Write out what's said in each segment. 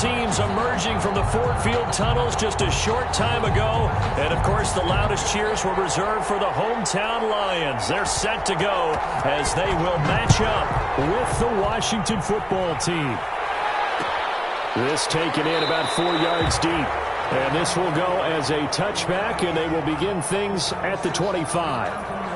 teams emerging from the Ford Field tunnels just a short time ago. And, of course, the loudest cheers were reserved for the hometown Lions. They're set to go as they will match up with the Washington football team. This taken in about 4 yards deep. And this will go as a touchback, and they will begin things at the 25.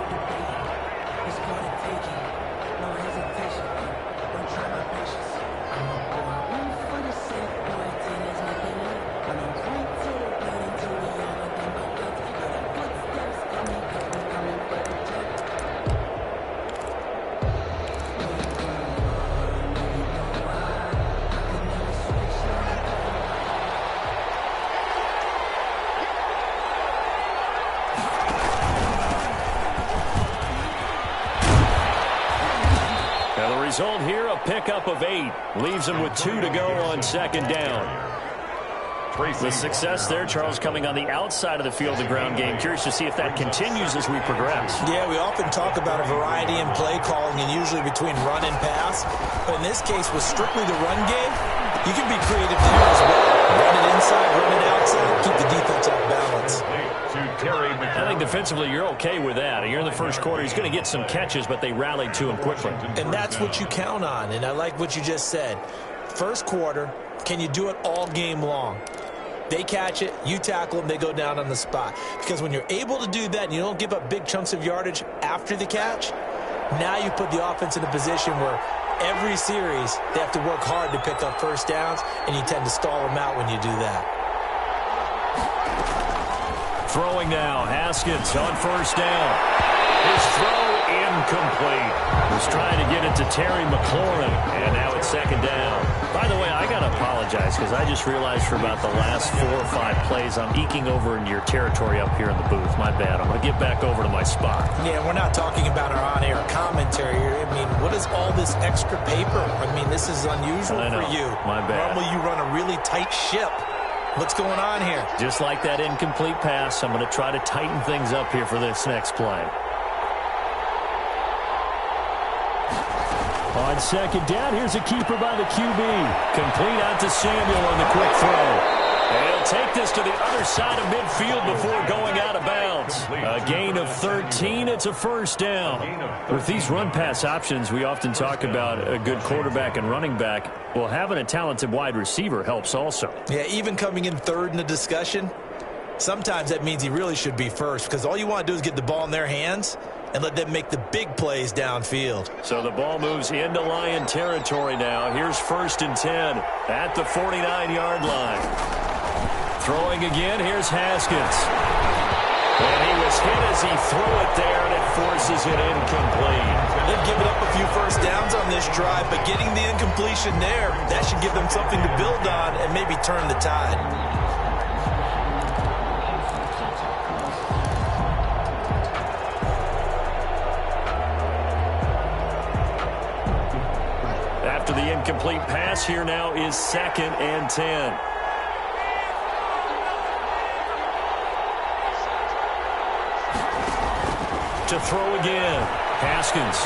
Result here, a pickup of 8. Leaves them with 2 to go on second down. The success there, Charles, coming on the outside of the field, the ground game. Curious to see if that continues as we progress. Yeah, we often talk about a variety in play calling and usually between run and pass. But in this case, with strictly the run game, you can be creative there as well. Run it inside, run it outside, keep the defense off balance. I think defensively you're okay with that. You're in the first quarter. He's going to get some catches, but they rallied to him quickly. And that's what you count on. And I like what you just said. First quarter, can you do it all game long? They catch it, you tackle them, they go down on the spot. Because when you're able to do that and you don't give up big chunks of yardage after the catch, now you put the offense in a position where every series they have to work hard to pick up first downs, and you tend to stall them out when you do that. Throwing now, Haskins on first down. His throw incomplete. Was trying to get it to Terry McLaurin, and now it's second down. By the way, I got to apologize because I just realized for about the last 4 or 5 plays I'm eking over into your territory up here in the booth. My bad. I'm going to get back over to my spot. Yeah, we're not talking about our on-air commentary here. I mean, what is all this extra paper? I mean, this is unusual for you. My bad. Normally you run a really tight ship. What's going on here? Just like that incomplete pass, I'm going to try to tighten things up here for this next play. On second down, here's a keeper by the QB. Complete out to Samuel on the quick throw. And he'll take this to the other side of midfield before going out of bounds. A gain of 13. It's a first down. With these run-pass options, we often talk about a good quarterback and running back. Well, having a talented wide receiver helps also. Yeah, even coming in third in the discussion, sometimes that means he really should be first because all you want to do is get the ball in their hands and let them make the big plays downfield. So the ball moves into Lion territory now. Here's first and 10 at the 49-yard line. Throwing again, here's Haskins. And he was hit as he threw it there, and it forces it incomplete. They've given up a few first downs on this drive, but getting the incompletion there, that should give them something to build on and maybe turn the tide. After the incomplete pass, here now is second and 10. To throw again, Haskins.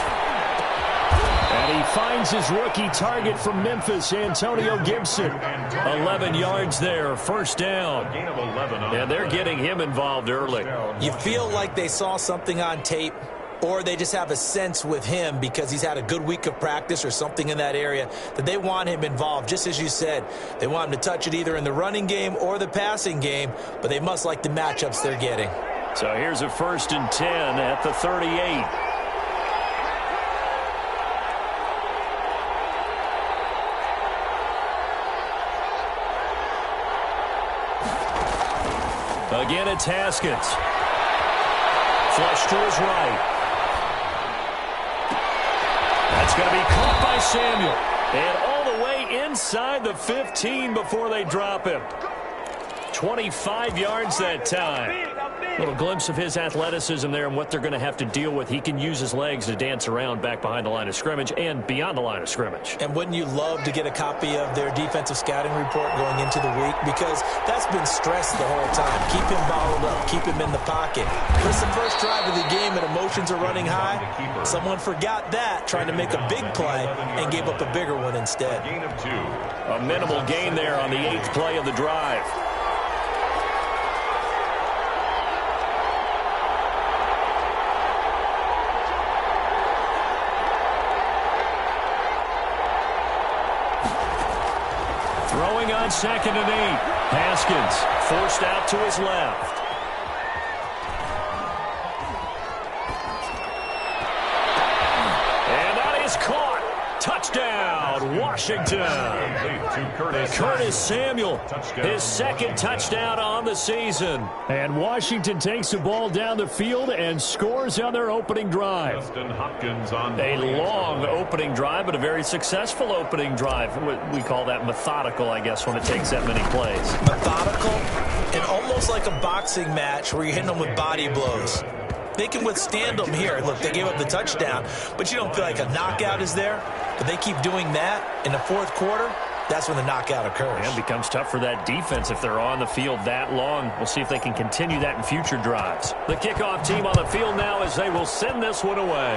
And he finds his rookie target from Memphis, Antonio Gibson. 11 yards there, first down. And they're getting him involved early. You feel like they saw something on tape, or they just have a sense with him because he's had a good week of practice or something in that area that they want him involved. Just as you said, they want him to touch it either in the running game or the passing game, but they must like the matchups they're getting. So here's a first and 10 at the 38. Again, it's Haskins. Flush to his right. That's going to be caught by Samuel. And all the way inside the 15 before they drop him. 25 yards that time. Little glimpse of his athleticism there and what they're going to have to deal with. He can use his legs to dance around back behind the line of scrimmage and beyond the line of scrimmage. And wouldn't you love to get a copy of their defensive scouting report going into the week? Because that's been stressed the whole time. Keep him bottled up. Keep him in the pocket. But it's the first drive of the game and emotions are running high. Someone forgot that, trying to make a big play, and gave up a bigger one instead. Gain of 2. A minimal gain there on the 8th play of the drive. Throwing on 2nd and 8. Haskins forced out to his left. And that is caught. Touchdown, Washington. Curtis Samuel, his 2nd touchdown on the season. And Washington takes the ball down the field and scores on their opening drive. A long opening drive, but a very successful opening drive. We call that methodical, I guess, when it takes that many plays. Methodical and almost like a boxing match where you're hitting them with body blows. They can withstand them here. Look, they gave up the touchdown, but you don't feel like a knockout is there. But they keep doing that in the 4th quarter. That's when the knockout occurs. And it becomes tough for that defense if they're on the field that long. We'll see if they can continue that in future drives. The kickoff team on the field now as they will send this one away.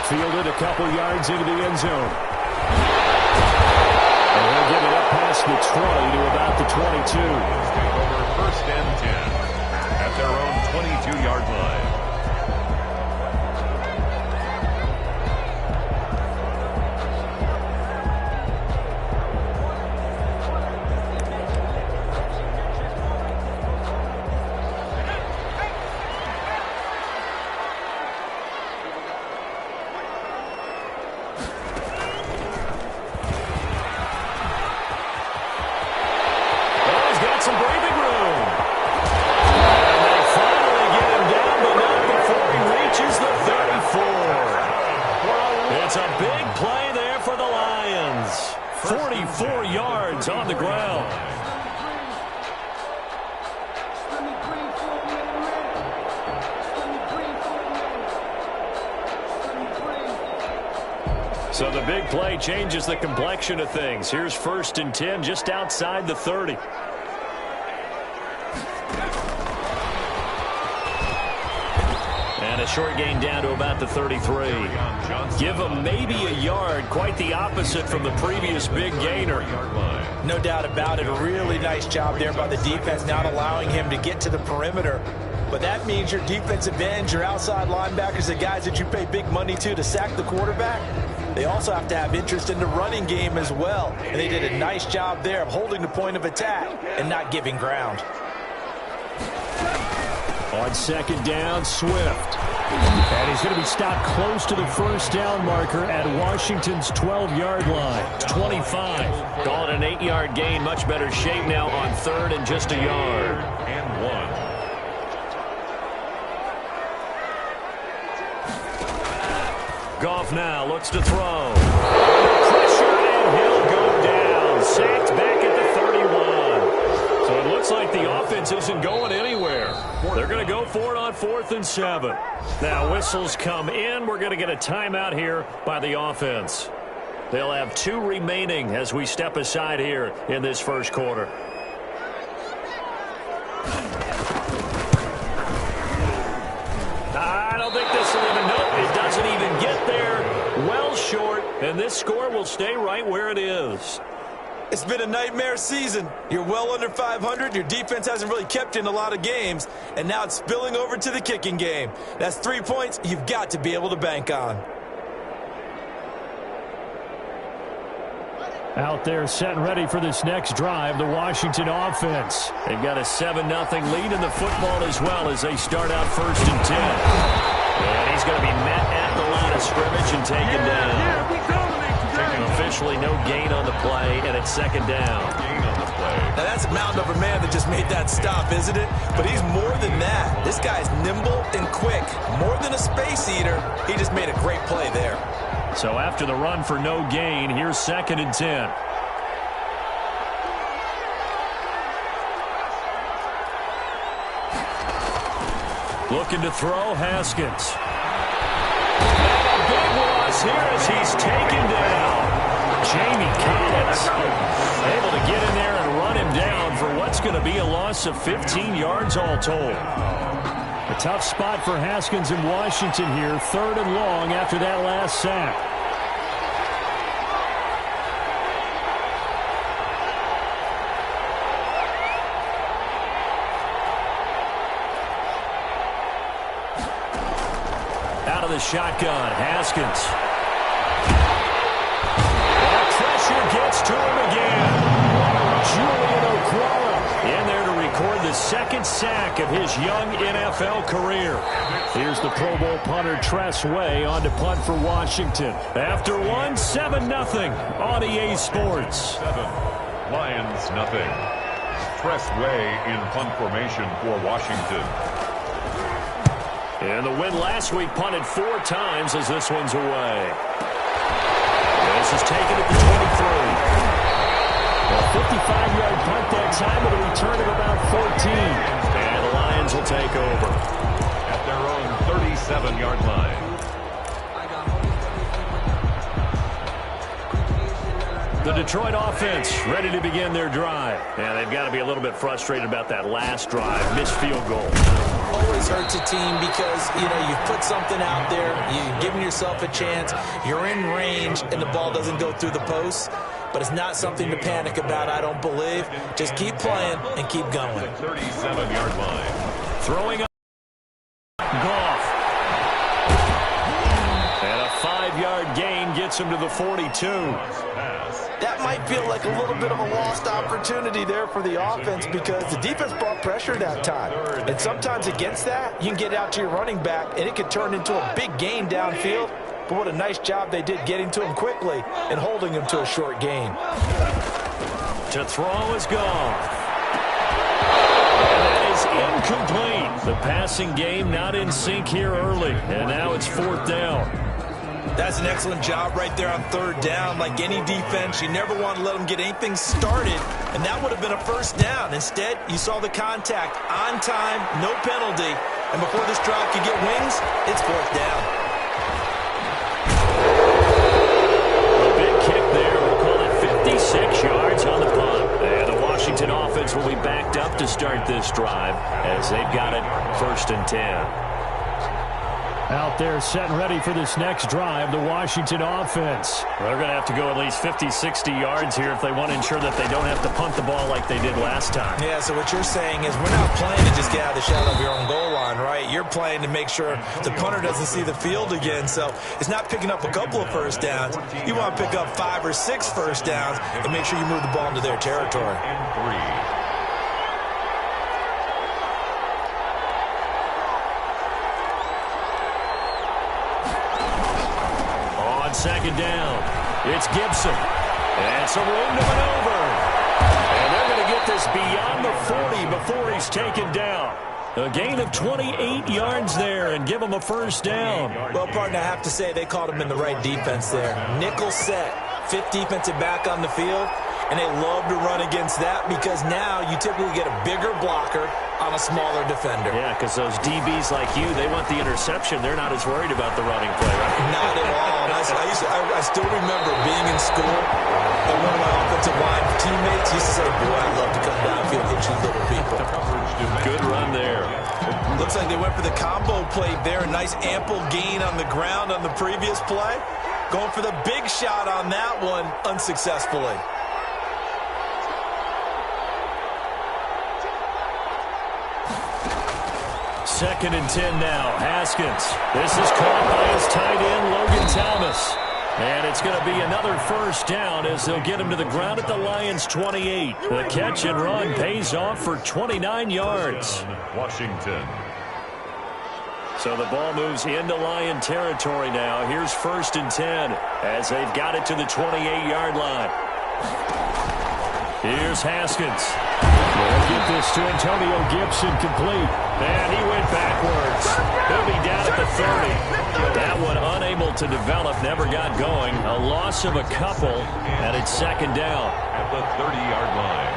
Fielded a couple yards into the end zone. And they'll get it up past the 20 to about the 22. Over 1st and 10 at their own 22-yard line. Some breathing room. And they finally get him down, but not before he reaches the 34. It's a big play there for the Lions. 44 yards on the ground. So the big play changes the complexion of things. Here's 1st and 10 just outside the 30. And a short gain down to about the 33. Give him maybe a yard, quite the opposite from the previous big gainer. No doubt about it. A really nice job there by the defense, not allowing him to get to the perimeter. But that means your defensive ends, your outside linebackers, the guys that you pay big money to sack the quarterback, they also have to have interest in the running game as well. And they did a nice job there of holding the point of attack and not giving ground. On 2nd down, Swift. And he's going to be stopped close to the 1st down marker at Washington's 12-yard line. 25. Call it an 8-yard gain. Much better shape now on 3rd and just a yard. And 1. Goff now looks to throw. Pressure, and he'll go down. Sacked back at the 31. So it looks like the offense isn't going anywhere. They're going to go for it on 4th and 7. Now whistles come in. We're going to get a timeout here by the offense. They'll have 2 remaining as we step aside here in this 1st quarter. I don't think this will even, nope, it doesn't even get there. Well short, and this score will stay right where it is. It's been a nightmare season. You're well under 500. Your defense hasn't really kept you in a lot of games. And now it's spilling over to the kicking game. That's 3 points you've got to be able to bank on. Out there set and ready for this next drive, the Washington offense. They've got a 7-0 lead in the football as well as they start out 1st and 10. And he's going to be met at the line of scrimmage and taken down. Officially no gain on the play, and it's 2nd down. Now that's a mountain of a man that just made that stop, isn't it? But he's more than that. This guy's nimble and quick. More than a space eater, he just made a great play there. So after the run for no gain, here's 2nd and 10. Looking to throw, Haskins. And a big loss here as he's taken down. Jamie Collins able to get in there and run him down for what's going to be a loss of 15 yards all told. A tough spot for Haskins in Washington here. 3rd and long after that last sack. Out of the shotgun, Haskins. That pressure gets to him again. Julian Okwara in there to record the 2nd sack of his young NFL career. Here's the Pro Bowl punter Tress Way on to punt for Washington. After one, 7-0 on EA Sports. 7, Lions nothing. Tress Way in punt formation for Washington. And the win last week punted 4 times as this one's away. This is taken at the 23. A 55-yard punt that time with a return of about 14. And the Lions will take over. At their own 37-yard line. The Detroit offense ready to begin their drive. And they've got to be a little bit frustrated about that last drive. Missed field goal. Always hurts a team because, you've put something out there. You've given yourself a chance. You're in range, and the ball doesn't go through the posts. But it's not something to panic about, I don't believe. Just keep playing and keep going. 37-yard line. Throwing up. Goff. And a 5-yard gain gets him to the 42. That might feel like a little bit of a lost opportunity there for the offense because the defense brought pressure that time. And sometimes against that, you can get out to your running back, and it could turn into a big gain downfield. But what a nice job they did getting to him quickly and holding him to a short gain. To throw is gone. And that is incomplete. The passing game not in sync here early. And now it's 4th down. That's an excellent job right there on 3rd down. Like any defense, you never want to let them get anything started, and that would have been a 1st down. Instead, you saw the contact on time, no penalty, and before this drive could get wings, it's 4th down. A big kick there. We'll call it 56 yards on the punt. And the Washington offense will be backed up to start this drive as they've got it 1st and 10. Out there set and ready for this next drive, the Washington offense. They're going to have to go at least 50, 60 yards here if they want to ensure that they don't have to punt the ball like they did last time. Yeah, so what you're saying is we're not playing to just get out of the shadow of your own goal line, right? You're playing to make sure the punter doesn't see the field again. So it's not picking up a couple of 1st downs. You want to pick up 5 or 6 1st downs and make sure you move the ball into their territory. And 3. On 2nd down, it's Gibson. And some room to maneuver. And they're going to get this beyond the 40 before he's taken down. A gain of 28 yards there and give him a 1st down. Well, partner, I have to say they called him in the right defense there. Nickel set, 5th defensive back on the field. And they love to run against that because now you typically get a bigger blocker on a smaller defender. Yeah, because those DBs like you, they want the interception. They're not as worried about the running play, right? Not at all. And I still remember being in school, and one of my offensive line teammates used to say, boy, I'd love to come downfield and hit you little people. Good run there. Looks like they went for the combo play there. A nice ample gain on the ground on the previous play. Going for the big shot on that one unsuccessfully. 2nd and 10 now. Haskins. This is caught by his tight end, Logan Thomas. And it's going to be another 1st down as they'll get him to the ground at the Lions' 28. The catch and run pays off for 29 yards. Washington. So the ball moves into Lion territory now. Here's 1st and 10 as they've got it to the 28-yard line. Here's Haskins. They'll get this to Antonio Gibson complete. And he went backwards. He'll be down at the 30. That one unable to develop, never got going. A loss of a couple, and it's 2nd down. At the 30-yard line.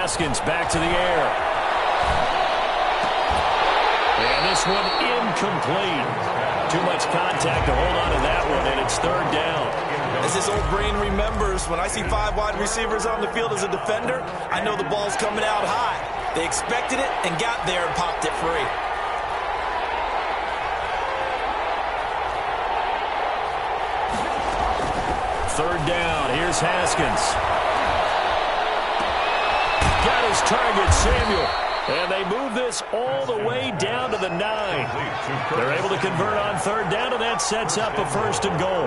Haskins back to the air. And this one incomplete. Too much contact to hold on to that one, and it's third down. As this old brain remembers, when I see 5 wide receivers on the field as a defender, I know the ball's coming out high. They expected it and got there and popped it free. Third down. Here's Haskins. Got his target, Samuel. And they move this all the way down to the 9. They're able to convert on third down, and that sets up a first and goal.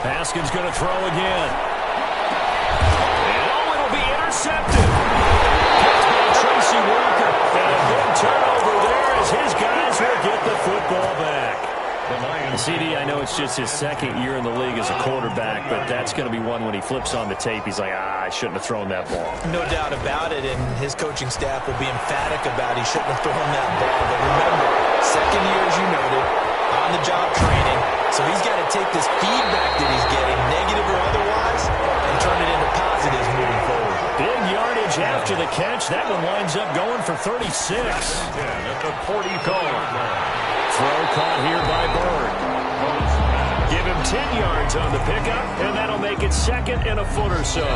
Haskins going to throw again. And it'll be intercepted. Catch by Tracy Walker. And a big turnover there as his guys will get the football back. CD, I know it's just his second year in the league as a quarterback, but that's going to be one when he flips on the tape. He's like, I shouldn't have thrown that ball. No doubt about it, and his coaching staff will be emphatic about he shouldn't have thrown that ball. But remember, second year, as you noted, on-the-job training, so he's got to take this feedback that he's getting, negative or otherwise, and turn it into positives moving forward. Big yardage after the catch. That one winds up going for 36. At the 40-yard. Throw caught here by Bird. Give him 10 yards on the pickup, and that'll make it second and a foot or so.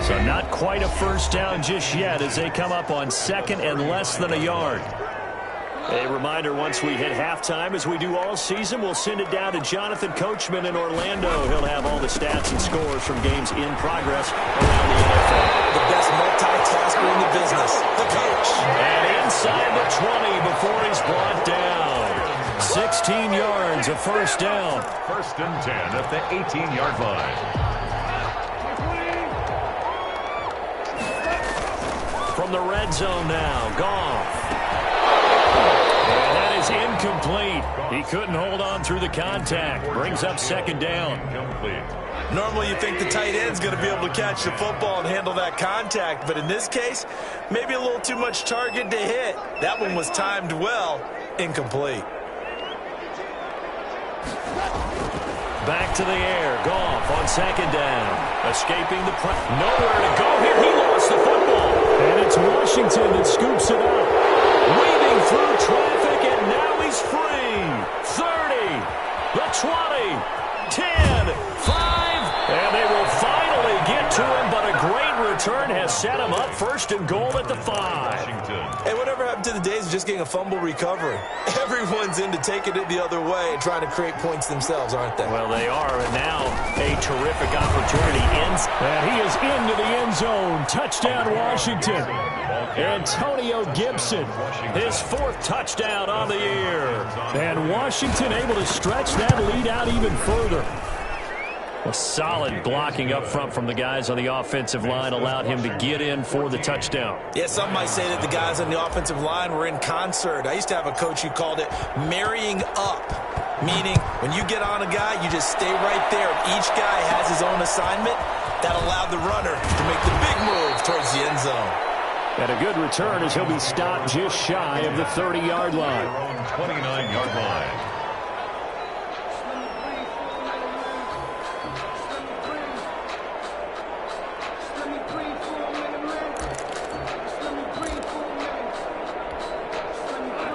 So not quite a first down just yet as they come up on second and less than a yard. A reminder, once we hit halftime, as we do all season, we'll send it down to Jonathan Coachman in Orlando. He'll have all the stats and scores from games in progress around the NFL. The best multitasker in the business, the coach. And inside the 20 before he's brought down. 16 yards, a first down. First and 10 at the 18-yard line. From the red zone now, Goff. And that is incomplete. He couldn't hold on through the contact. Brings up second down. Normally you think the tight end's going to be able to catch the football and handle that contact, but in this case, maybe a little too much target to hit. That one was timed well, incomplete. Back to the air. Goff on second down. Escaping the nowhere to go here. He lost the football. And it's Washington that scoops it up. Weaving through traffic, and now he's free. 30, the 20, 10, 5, and they will finally get to him, but a great return has set him up first and goal at the 5. Hey, whatever happened to the days of just getting a fumble recovery? Everyone's into taking it the other way and trying to create points themselves, aren't they? Well, they are, and now a terrific opportunity. And he is into the end zone. Touchdown, Washington. Antonio Gibson, his 4th touchdown on the year. And Washington able to stretch that lead out even further. A solid blocking up front from the guys on the offensive line allowed him to get in for the touchdown. Yeah, some might say that the guys on the offensive line were in concert. I used to have a coach who called it marrying up, meaning when you get on a guy, you just stay right there. Each guy has his own assignment. That allowed the runner to make the big move towards the end zone. And a good return as he'll be stopped just shy of the 30-yard line. 29-yard line.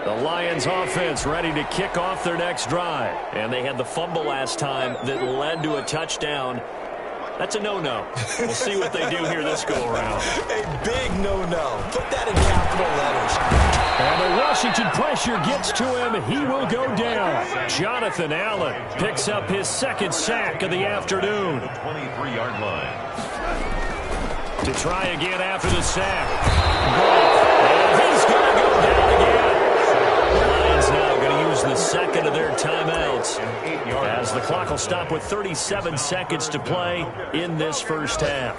The Lions offense ready to kick off their next drive. And they had the fumble last time that led to a touchdown. That's a no-no. We'll see what they do here this go-around. A big no-no. Put that in capital letters. And the Washington pressure gets to him. He will go down. Jonathan Allen picks up his 2nd sack of the afternoon. 23-yard line. To try again after the sack. And he's going to go down again. Lions now going to use the second of their timeouts as the clock will stop with 37 seconds to play in this first half.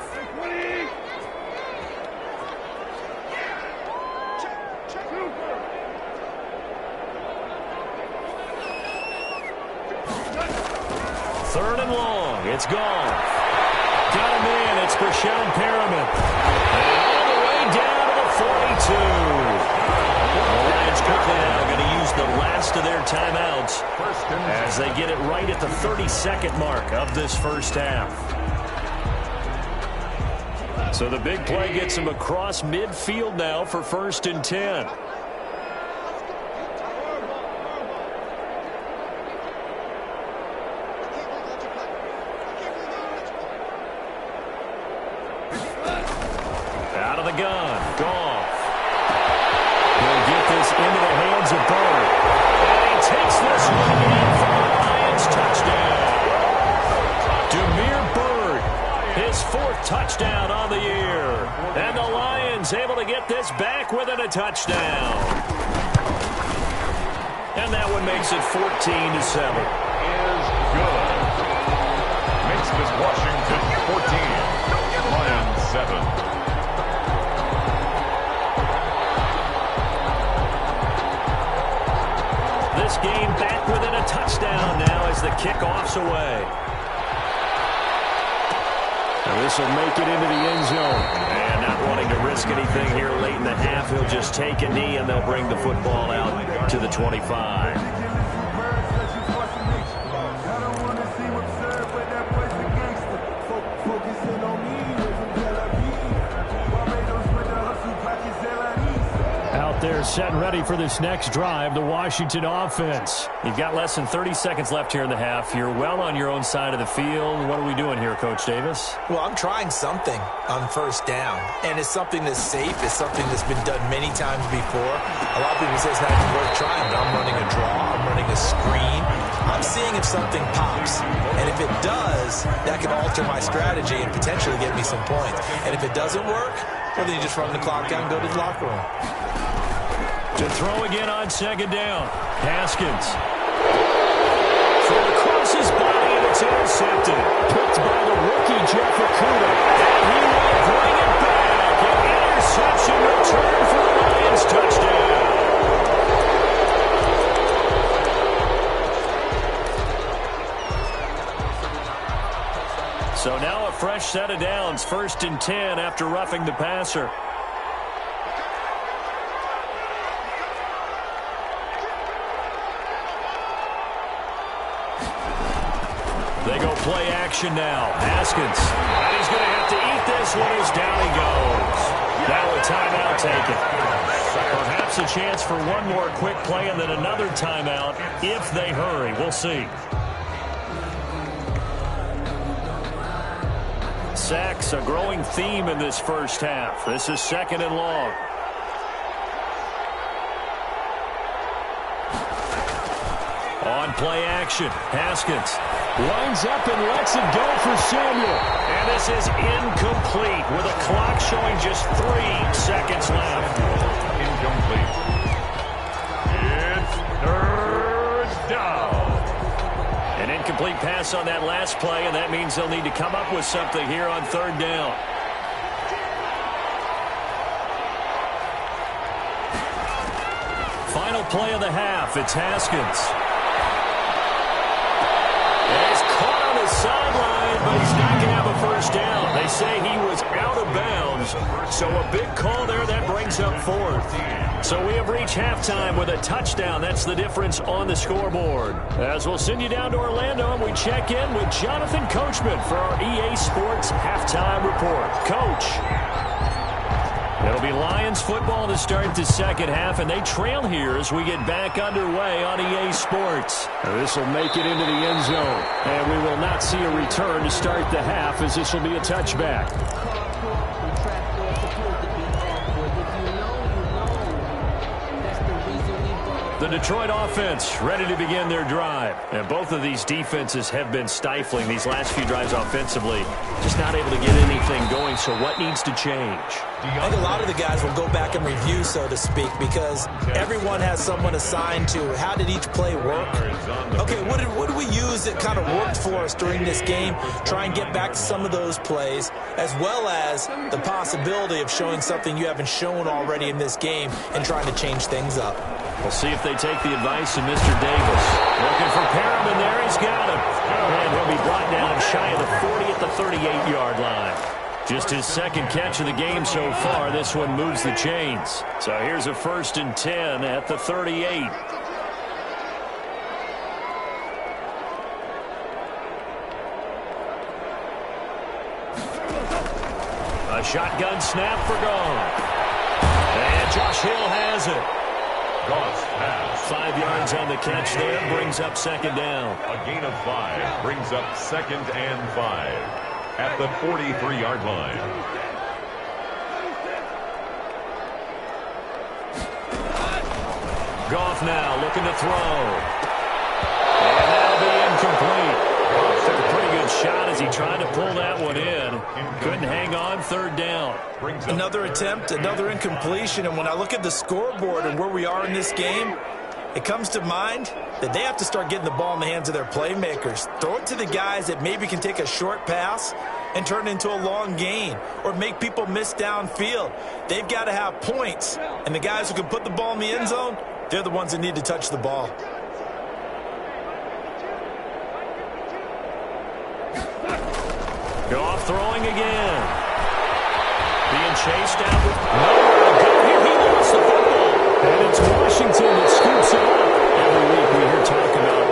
Third and long. It's gone. Got him in. It's Brashon Perriman. And all the way down to the 42. The Lions quickly now going to use the last last of their timeouts as they get it right at the 32nd mark of this first half. So the big play gets him across midfield now for 1st and 10. Out of the gun, Goff. He'll get this into the hands of Bird. And he takes this one in for the Lions touchdown. Demir Bird, his 4th touchdown on the year. And the Lions able to get this back within a touchdown. And that one makes it 14-7. Is good. Makes this Washington 14, Lions 7. This game back within a touchdown now as the kickoff's away. And this will make it into the end zone. And not wanting to risk anything here late in the half, he'll just take a knee and they'll bring the football out to the 25. They're set and ready for this next drive, the Washington offense. You've got less than 30 seconds left here in the half. You're well on your own side of the field. What are we doing here, Coach Davis? Well, I'm trying something on 1st down, and it's something that's safe. It's something that's been done many times before. A lot of people say it's not even worth trying, but I'm running a draw. I'm running a screen. I'm seeing if something pops, and if it does, that can alter my strategy and potentially get me some points. And if it doesn't work, well, then you just run the clock down and go to the locker room. To throw again on 2nd down. Haskins. From across his body, and it's intercepted. Picked by the rookie, Jeff Okudah. And he will bring it back. An interception return for the Lions touchdown. So now a fresh set of downs. 1st and 10 after roughing the passer. They go play action now. Haskins. And he's going to have to eat this one as down he goes. Now a timeout taken. Perhaps a chance for one more quick play and then another timeout if they hurry. We'll see. Sacks, a growing theme in this first half. This is 2nd and long. On play action, Haskins lines up and lets it go for Samuel. And this is incomplete with a clock showing just 3 seconds left. Incomplete. It's 3rd down. An incomplete pass on that last play, and that means they'll need to come up with something here on 3rd down. Final play of the half, it's Haskins. Sideline, but he's not going to have a 1st down. They say he was out of bounds, so a big call there that brings up 4th. So we have reached halftime with a touchdown. That's the difference on the scoreboard. As we'll send you down to Orlando, and we check in with Jonathan Coachman for our EA Sports Halftime Report. Coach. It'll be Lions football to start the 2nd half, and they trail here as we get back underway on EA Sports. This will make it into the end zone, and we will not see a return to start the half as this will be a touchback. The Detroit offense ready to begin their drive. And both of these defenses have been stifling these last few drives offensively. Just not able to get anything going, so what needs to change? I think a lot of the guys will go back and review, so to speak, because everyone has someone assigned to how did each play work. Okay, what did we use that kind of worked for us during this game? Try and get back to some of those plays, as well as the possibility of showing something you haven't shown already in this game and trying to change things up. We'll see if they take the advice of Mr. Davis. Looking for Perriman there. He's got him. And he'll be brought down shy of the 40 at the 38-yard line. Just his 2nd catch of the game so far. This one moves the chains. So here's a 1st and 10 at the 38. A shotgun snap for Goff. And Josh Hill has it. Goff's pass. 5 yards on the catch there, brings up second down. A gain of 5 brings up 2nd and 5 at the 43-yard line. Goff now looking to throw. And that'll be incomplete. Took a pretty good shot as he tried to pull that one in. Couldn't hang on, 3rd down. Another attempt, another incompletion. And when I look at the scoreboard and where we are in this game, it comes to mind that they have to start getting the ball in the hands of their playmakers. Throw it to the guys that maybe can take a short pass and turn it into a long gain or make people miss downfield. They've got to have points. And the guys who can put the ball in the end zone, they're the ones that need to touch the ball. Goff throwing again. Being chased down with nowhere to go here. He lost the football. And it's Washington that scoops it up. Every week we hear talk about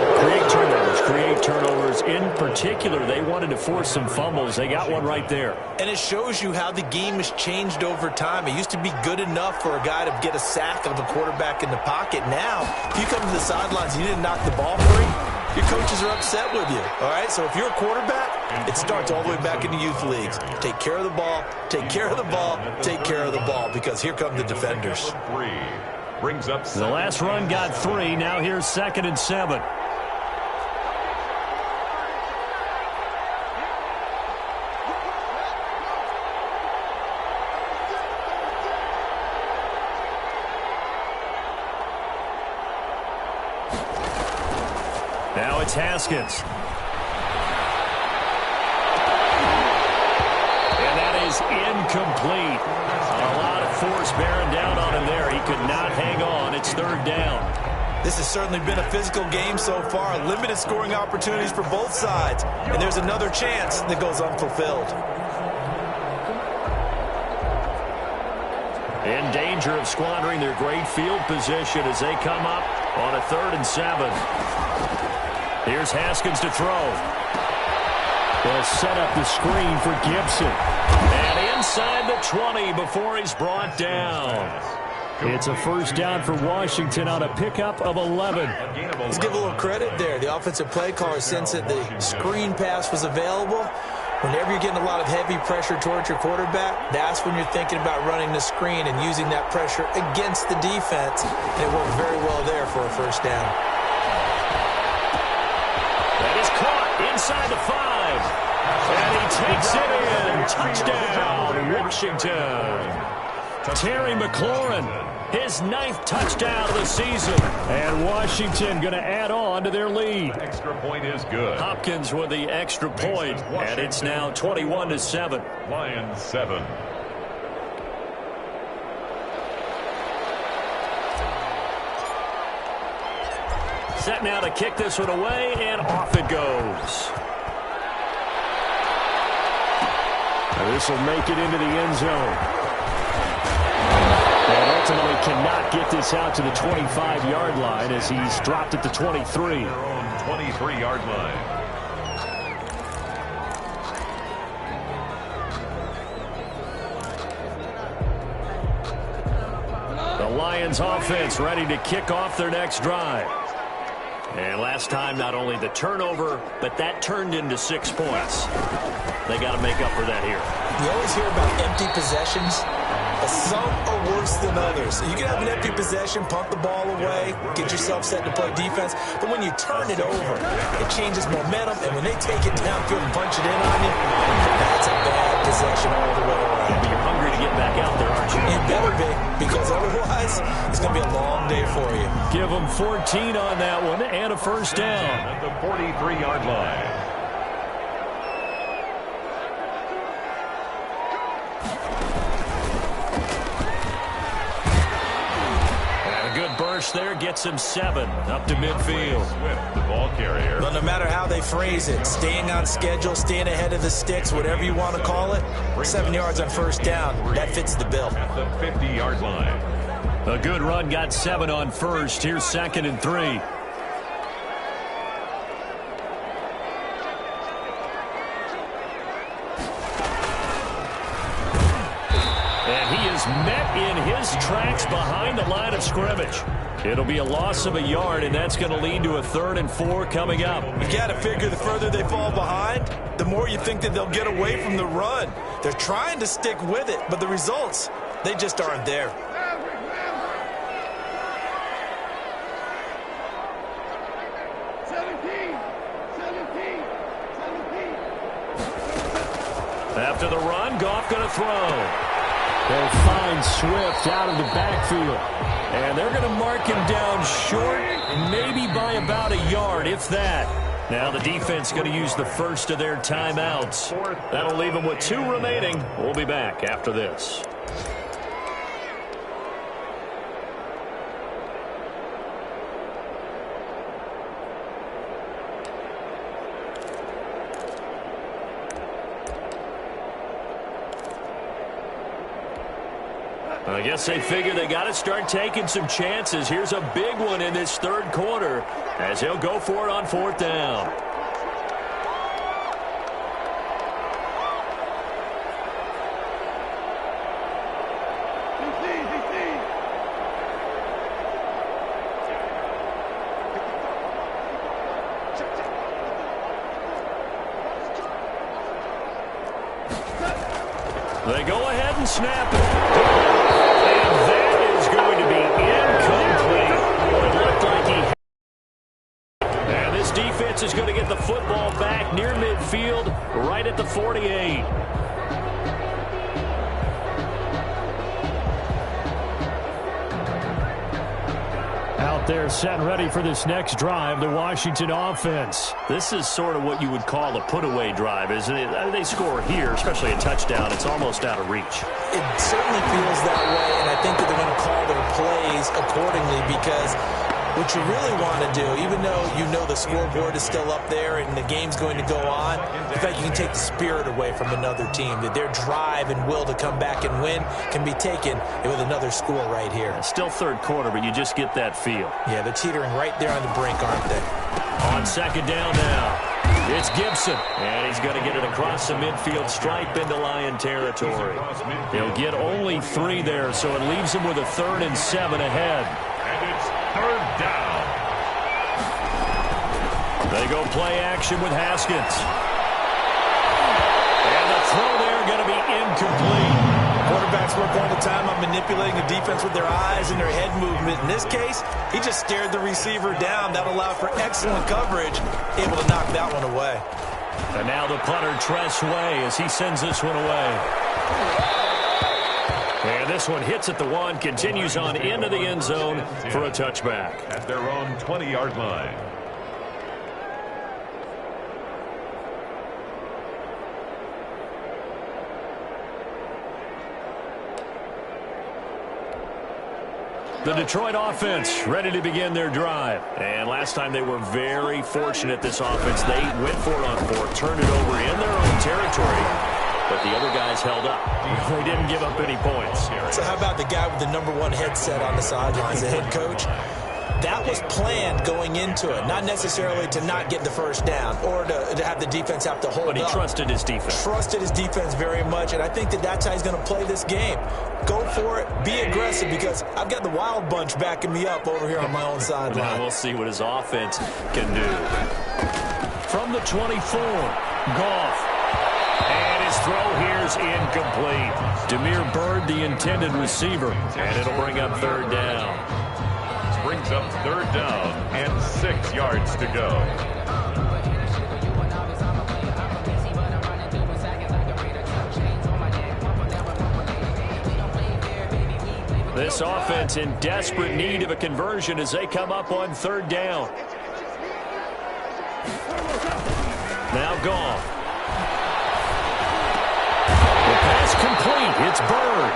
create turnovers. In particular, they wanted to force some fumbles. They got one right there. And it shows you how the game has changed over time. It used to be good enough for a guy to get a sack of a quarterback in the pocket. Now, if you come to the sidelines and you didn't knock the ball free, your coaches are upset with you. All right, so if you're a quarterback, it starts all the way back in the youth leagues. Take care of the ball, take care of the ball, take care of the ball, because here come the defenders. Brings up the last run got 3. Now here's 2nd and 7. Now it's Haskins. And that is incomplete. A lot of force bearing down on him there. He could not hang on. It's 3rd down. This has certainly been a physical game so far. Limited scoring opportunities for both sides. And there's another chance that goes unfulfilled. In danger of squandering their great field position as they come up on a 3rd and 7. Here's Haskins to throw. They'll set up the screen for Gibson. And inside the 20 before he's brought down. It's a 1st down for Washington on a pickup of 11. Let's give a little credit there. The offensive play caller, since that the screen pass was available, whenever you're getting a lot of heavy pressure towards your quarterback, that's when you're thinking about running the screen and using that pressure against the defense. And it worked very well there for a 1st down. That is caught inside the 5. And he takes it in. Touchdown, Washington. Terry McLaurin, his 9th touchdown of the season. And Washington going to add on to their lead. Extra point is good. Hopkins with the extra point, and it's now 21-7. Lions 7. Set now to kick this one away, and off it goes. Now this will make it into the end zone. And ultimately cannot get this out to the 25-yard line as he's dropped at the 23. Their own 23-yard line. The Lions offense ready to kick off their next drive. And last time, not only the turnover, but that turned into 6 points. They got to make up for that here. You always hear about empty possessions. Some are worse than others. You can have an empty possession, punt the ball away, get yourself set to play defense. But when you turn it over, it changes momentum. And when they take it downfield and punch it in on you, that's a bad possession all the way around. But you're hungry to get back out there, aren't you? It better be, because otherwise it's going to be a long day for you. Give them 14 on that one and a 1st down. At the 43-yard line. Burst there gets him 7 up to midfield. Swift, the ball carrier. But no matter how they phrase it, staying on schedule, staying ahead of the sticks, whatever you want to call it, 7 yards on 1st down, that fits the bill. At the 50-yard line. A good run got 7 on 1st. Here's 2nd and 3. met in his tracks behind the line of scrimmage. It'll be a loss of a yard, and that's going to lead to a 3rd and 4 coming up. You got to figure the further they fall behind, the more you think that they'll get away from the run. They're trying to stick with it, but the results, they just aren't there. After the run, Goff going to throw. They'll find Swift out of the backfield. And they're going to mark him down short, maybe by about a yard, if that. Now the defense going to use the first of their timeouts. That'll leave them with 2 remaining. We'll be back after this. I guess they figure they got to start taking some chances. Here's a big one in this 3rd quarter as he'll go for it on 4th down. They go ahead and snap it. And that is going to be incomplete. It looked like he... And this defense is going to get the football back near midfield, right at the 48. Out there set ready for this next drive, the Washington offense. This is sort of what you would call a put-away drive, isn't it? They score here, especially a touchdown. It's almost out of reach. It certainly feels that way, and I think that they're going to call their plays accordingly because what you really want to do, even though you know the scoreboard is still up there and the game's going to go on, in fact, you can take the spirit away from another team. That their drive and will to come back and win can be taken with another score right here. Still 3rd quarter, but you just get that feel. Yeah, they're teetering right there on the brink, aren't they? On 2nd down now, it's Gibson. And he's going to get it across the midfield stripe into Lion territory. He'll get only 3 there, so it leaves him with a 3rd and 7 ahead. And it's 3rd down. They go play action with Haskins. And the throw there going to be incomplete. Quarterbacks work all the time on manipulating the defense with their eyes and their head movement. In this case, he just stared the receiver down. That allowed for excellent coverage, able to knock that one away. And now the punter, Tress Way, as he sends this one away. And this one hits at the 1, continues on into the end zone for a touchback. At their own 20-yard line. The Detroit offense ready to begin their drive. And last time they were very fortunate, this offense. They went for it on 4, turned it over in their own territory, but the other guys held up. They didn't give up any points. So how about the guy with the #1 headset on the sidelines, the head coach? That was planned going into it, not necessarily to not get the first down or to have the defense have to hold up. But he trusted his defense. Trusted his defense very much, and I think that that's how he's going to play this game. Go for it, be aggressive, because I've got the wild bunch backing me up over here on my own sideline. Now we'll see what his offense can do. From the 24, Goff. And his throw here is incomplete. Damiere Byrd, the intended receiver, and it'll bring up 3rd down. Brings up 3rd down and 6 yards to go. This offense in desperate need of a conversion as they come up on 3rd down. Now Goff. The pass complete. It's Byrd.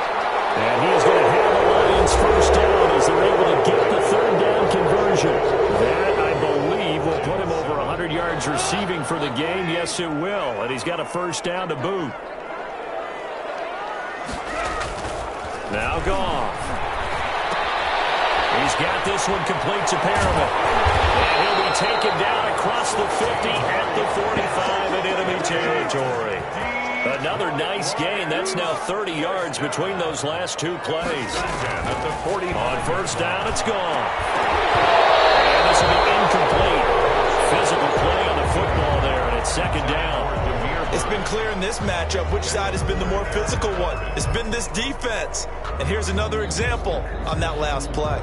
And he is going to have the Lions first down as they're able to get the 3rd down conversion. That, I believe, will put him over 100 yards receiving for the game. Yes, it will. And he's got a first down to boot. Now Goff. He's got this one complete to Perriman. And he'll be taken down across the 50 at the 45 in enemy territory. Another nice gain. That's now 30 yards between those last two plays. At the 40. On first down, it's gone. And this will be incomplete. Physical play on the football there, and it's second down. It's been clear in this matchup which side has been the more physical one. It's been this defense. And here's another example on that last play.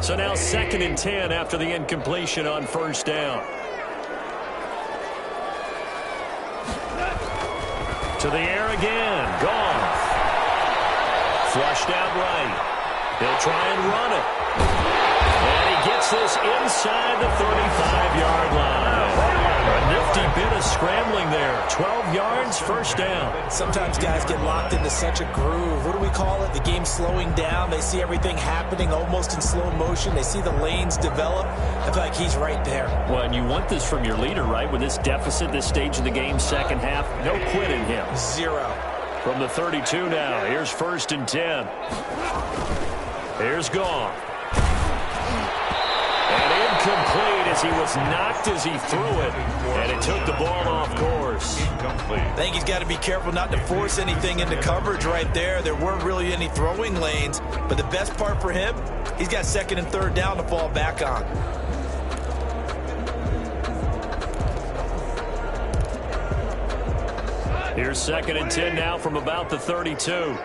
So now 2nd and 10 after the incompletion on first down. To the air again. Gone. Flushed out right. He'll try and run it. And he gets this inside the 35-yard line. A nifty bit of scrambling there. 12 yards, first down. Sometimes guys get locked into such a groove. What do we call it? The game's slowing down. They see everything happening almost in slow motion. They see the lanes develop. I feel like he's right there. Well, and you want this from your leader, right? With this deficit, this stage of the game, second half, no quitting him. Zero. From the 32 now, here's 1st and 10. Here's Goff. And incomplete as he was knocked as he threw it. And it took the ball off course. I think he's got to be careful not to force anything into coverage right there. There weren't really any throwing lanes. But the best part for him, he's got 2nd and 3rd down to fall back on. Here's 2nd and 10 now from about the 32.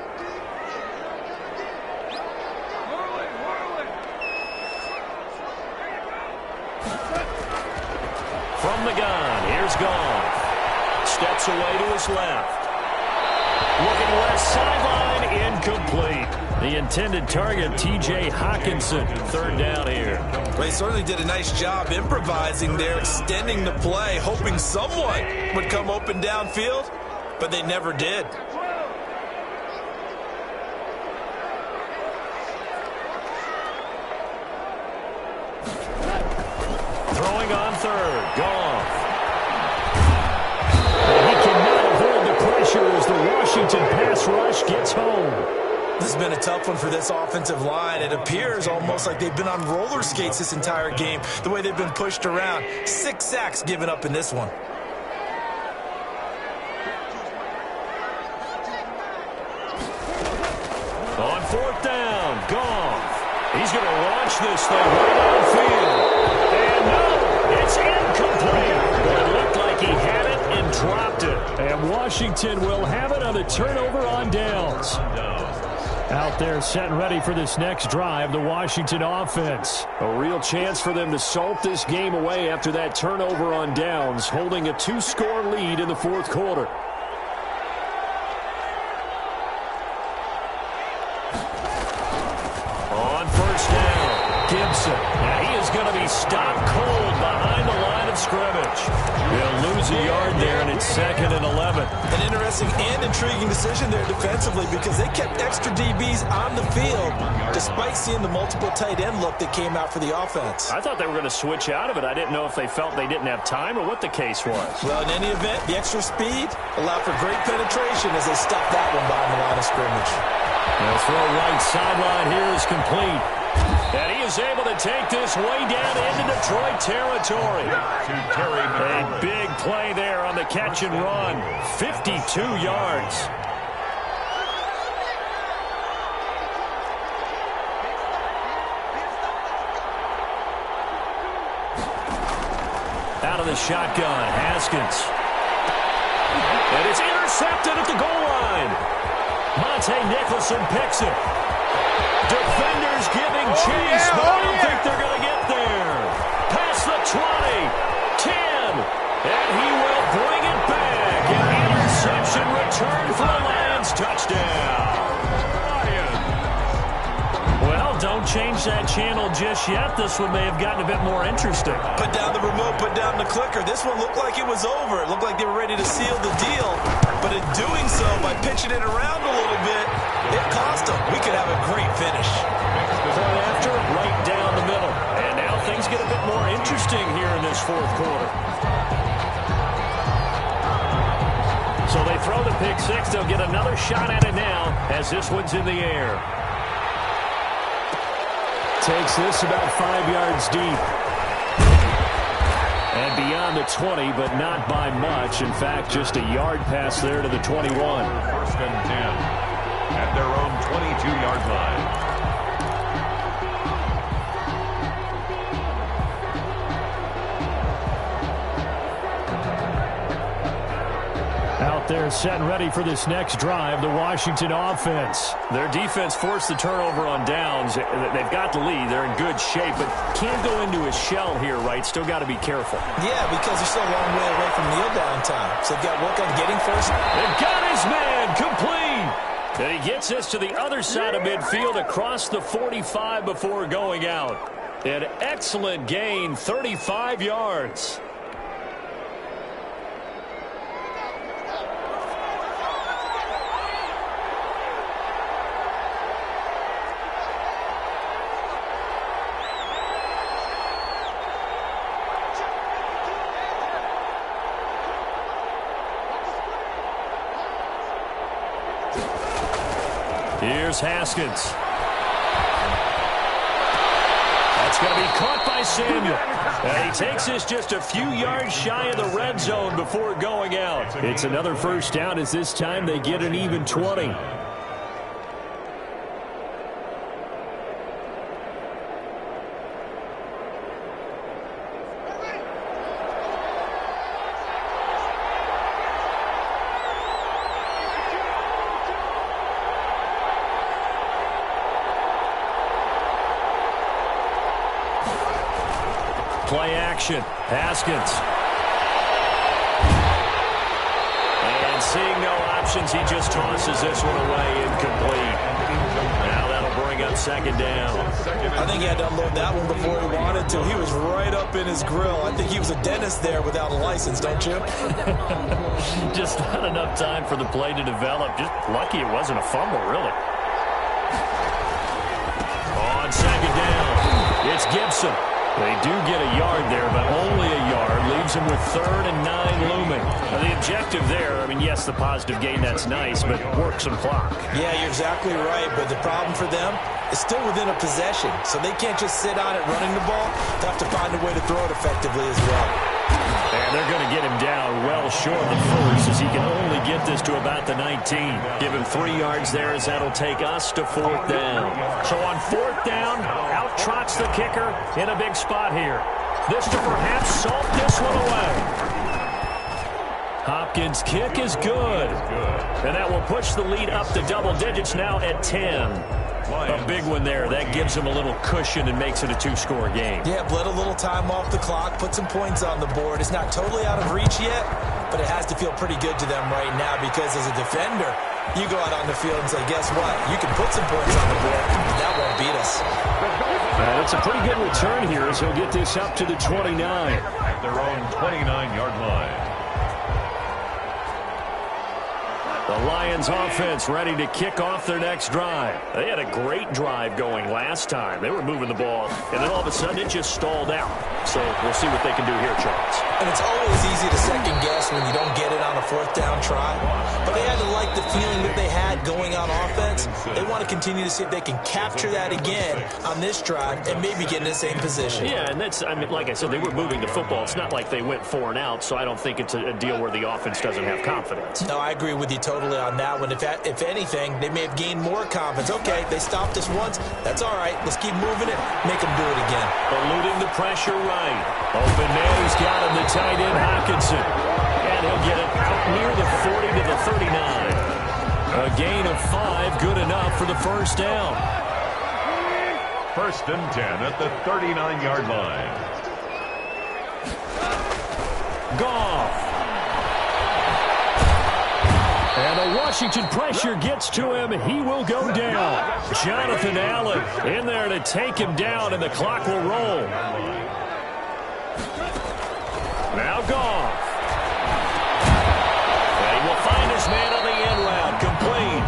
From the gun, here's Goff. Steps away to his left. Looking left sideline, incomplete. The intended target, T.J. Hawkinson, 3rd down here. Well, he certainly did a nice job improvising there, extending the play, hoping someone would come open downfield, but they never did. Throwing on 3rd, Goff. And he cannot avoid the pressure as the Washington pass rush gets home. This has been a tough one for this offensive line. It appears almost like they've been on roller skates this entire game, the way they've been pushed around. 6 sacks given up in this one. On 4th down, Goff. He's going to launch this thing right downfield. And no, it's incomplete. It looked like he had it and dropped it. And Washington will have it on the turnover on downs. Out there set and ready for this next drive, the Washington offense. A real chance for them to salt this game away after that turnover on downs, holding a 2-score lead in the 4th quarter. On first down, Gibson. Now he is going to be stopped cold behind the line of scrimmage. They'll lose a yard there, and it's 2nd and 11. An interesting and intriguing decision there defensively because they kept extra DBs on the field despite seeing the multiple tight end look that came out for the offense. I thought they were going to switch out of it. I didn't know if they felt they didn't have time or what the case was. Well, in any event, the extra speed allowed for great penetration as they stopped that one behind the line of scrimmage. They'll throw right sideline here is complete. And he is able to take this way down into Detroit territory. A big play there on the catch and run. 52 yards. Out of the shotgun, Haskins. And it's intercepted at the goal line. Monte Nicholson picks it. Defenders giving chase, but I don't think they're going to get there. Past the 20, 10, and he will bring it back. An interception return for the Lions touchdown. Well, don't change that channel just yet. This one may have gotten a bit more interesting. Put down the remote, put down the clicker. This one looked like it was over. It looked like they were ready to seal the deal. But in doing so, by pitching it around a little bit, it cost them. We could have a great finish. Point after, right down the middle. And now things get a bit more interesting here in this 4th quarter. So they throw the pick six. They'll they'll get another shot at it now as this one's in the air. Takes this about 5 yards deep. And beyond the 20, but not by much. In fact, just a yard pass there to the 21. First and 10 at their own 22-yard line. Out there set and ready for this next drive, the Washington offense. Their defense forced the turnover on downs. They've got the lead. They're in good shape, but can't go into a shell here, right? Still got to be careful. Yeah, because they're still a long way away from kneel down time. So they've got to work on getting first. They've got his man complete. And he gets us to the other side of midfield across the 45 before going out. An excellent gain, 35 yards. Here's Haskins. That's going to be caught by Samuel. And he takes this just a few yards shy of the red zone before going out. It's another first down as this time they get an even 20. Play action. Haskins. And seeing no options, he just tosses this one away incomplete. Now that'll bring up second down. I think he had to unload that one before he wanted to. He was right up in his grill. I think he was a dentist there without a license, don't you? Just not enough time for the play to develop. Just lucky it wasn't a fumble, really. On second down, it's Gibson. They do get a yard there, but only a yard. Leaves them with 3rd and 9 looming. Now, the objective there, I mean, yes, the positive gain, that's nice, but work some clock. Yeah, you're exactly right, but the problem for them is still within a possession, so they can't just sit on it running the ball. They have to find a way to throw it effectively as well. And they're going to get him down well short of the first, as he can only get this to about the 19. Give him 3 yards there, as that'll take us to 4th down. So on 4th down, out trots the kicker in a big spot here. This to perhaps salt this one away. Hopkins' kick is good. And that will push the lead up to double digits now at 10. A big one there. That gives them a little cushion and makes it a 2-score game. Yeah, bled a little time off the clock, put some points on the board. It's not totally out of reach yet, but it has to feel pretty good to them right now because as a defender, you go out on the field and say, guess what? You can put some points on the board, and that won't beat us. That's a pretty good return here as he'll get this up to the 29. At their own 29-yard line. The Lions offense ready to kick off their next drive. They had a great drive going last time. They were moving the ball, and then all of a sudden it just stalled out. So we'll see what they can do here, Charles. And it's always easy to second guess when you don't get it on a 4th down try. But they had to like the feeling that they had going on offense. They want to continue to see if they can capture that again on this drive and maybe get in the same position. Yeah, and that's, I mean, like I said, they were moving the football. It's not like they went 4 and out, so I don't think it's a deal where the offense doesn't have confidence. No, I agree with you totally on that one. If anything, they may have gained more confidence. Okay, they stopped us once. That's all right. Let's keep moving it. Make them do it again. Eluding the pressure right. Open man, he's got him, the tight end, Hockenson. And he'll get it out near the 40 to the 39. A gain of 5, good enough for the first down. 1st and 10 at the 39-yard line. Goff. And the Washington pressure gets to him. He will go down. Jonathan Allen in there to take him down, and the clock will roll. Now Goff. And he will find his man on the end route. Complete.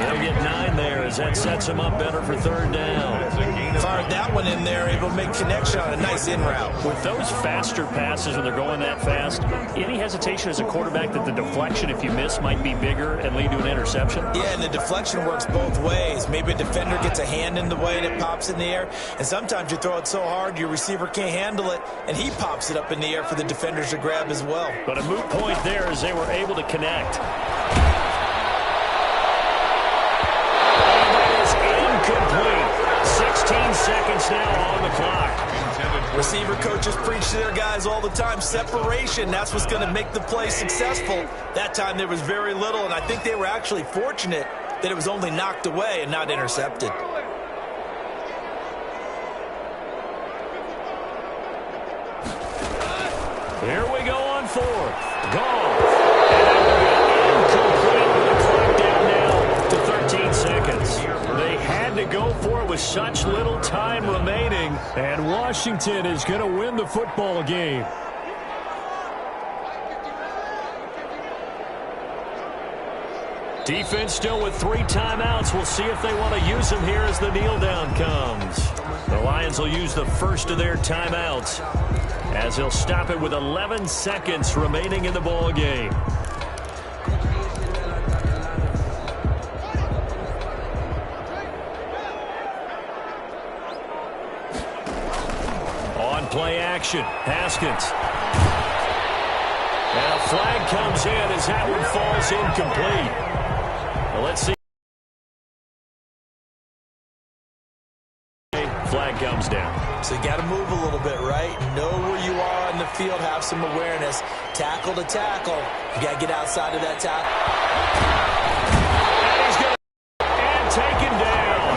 They'll get 9 there as that sets him up better for third down. Fired that one in there, able to make connection on a nice in route. With those faster passes when they're going that fast, any hesitation as a quarterback that the deflection, if you miss, might be bigger and lead to an interception? Yeah, and the deflection works both ways. Maybe a defender gets a hand in the way and it pops in the air, and sometimes you throw it so hard your receiver can't handle it, and he pops it up in the air for the defenders to grab as well. But a moot point there as they were able to connect. Incomplete. 16 seconds now on the clock. Receiver coaches preach to their guys all the time. Separation, that's what's going to make the play successful. That time there was very little, and I think they were actually fortunate that it was only knocked away and not intercepted. Here we go on fourth. Gone. Incomplete with the clock down now to 13 seconds. They had to go for it with such little time remaining, and Washington is going to win the football game. Defense still with 3 timeouts. We'll see if they want to use them here as the kneel down comes. The Lions will use the first of their timeouts as they'll stop it with 11 seconds remaining in the ball game. On play action, Haskins. And a flag comes in as that one falls incomplete. Well, let's see. Flag comes down. So you got to move a little bit, right? Know where you are on the field, have some awareness. Tackle to tackle. You got to get outside of that tackle. And he's going to taken down.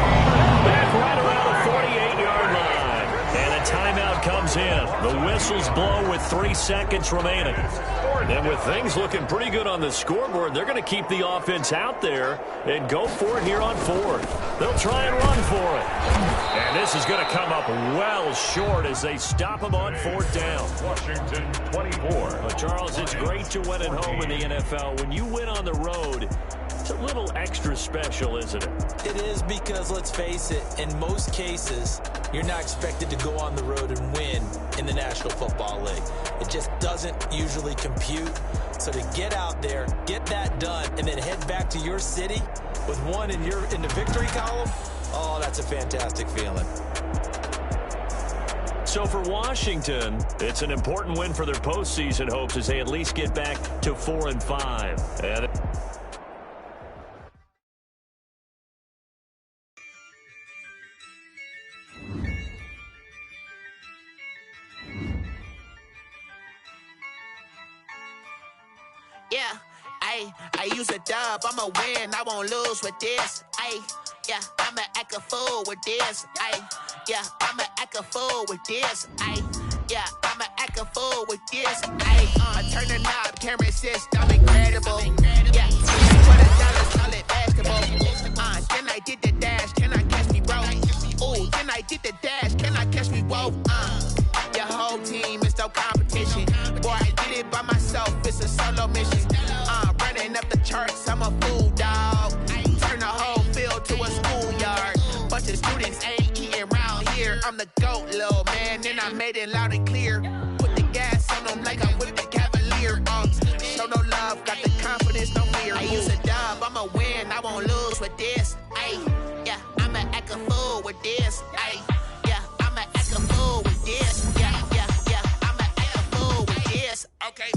Back right around the 48-yard line. And a timeout comes in. The whistles blow with 3 seconds remaining. And with things looking pretty good on the scoreboard, they're going to keep the offense out there and go for it here on fourth. They'll try and run for it. And this is going to come up well short as they stop them on fourth down. Washington 24. Well, Charles, it's great to win at home in the NFL. When you win on the road, it's a little extra special, isn't it? It is, because let's face it, in most cases, you're not expected to go on the road and win in the National Football League. It just doesn't usually compute. So to get out there, get that done, and then head back to your city with one in the victory column, oh, that's a fantastic feeling. So for Washington, it's an important win for their postseason hopes as they at least get back to 4-5. And yeah, I use a dub, I'ma win, I won't lose with this, yeah, I'ma act a fool with this, yeah, I'ma act a fool with this, yeah, I'ma act a fool with this, I turn the knob, can't resist, I'm incredible, yeah, $20, call it basketball, then I did the dash, can I catch me, bro, ooh, then I did the dash, can I catch me, whoa, your whole team is no competition. Boy, I did it by myself, it's a solo mission. Running up the charts, I'm a fool, dog. Turn the whole field to a schoolyard. Bunch of students ain't eating around here. I'm the GOAT, little man, and I made it loud and clear. Put the gas on them like I'm with the Cavalier. Show no love, got the confidence, no fear. I use a dub, I'ma win, I won't lose with this. Yeah, I'ma act a fool with this. Yeah, I'ma act a fool with this. Yeah, I'ma act a fool with this. Okay.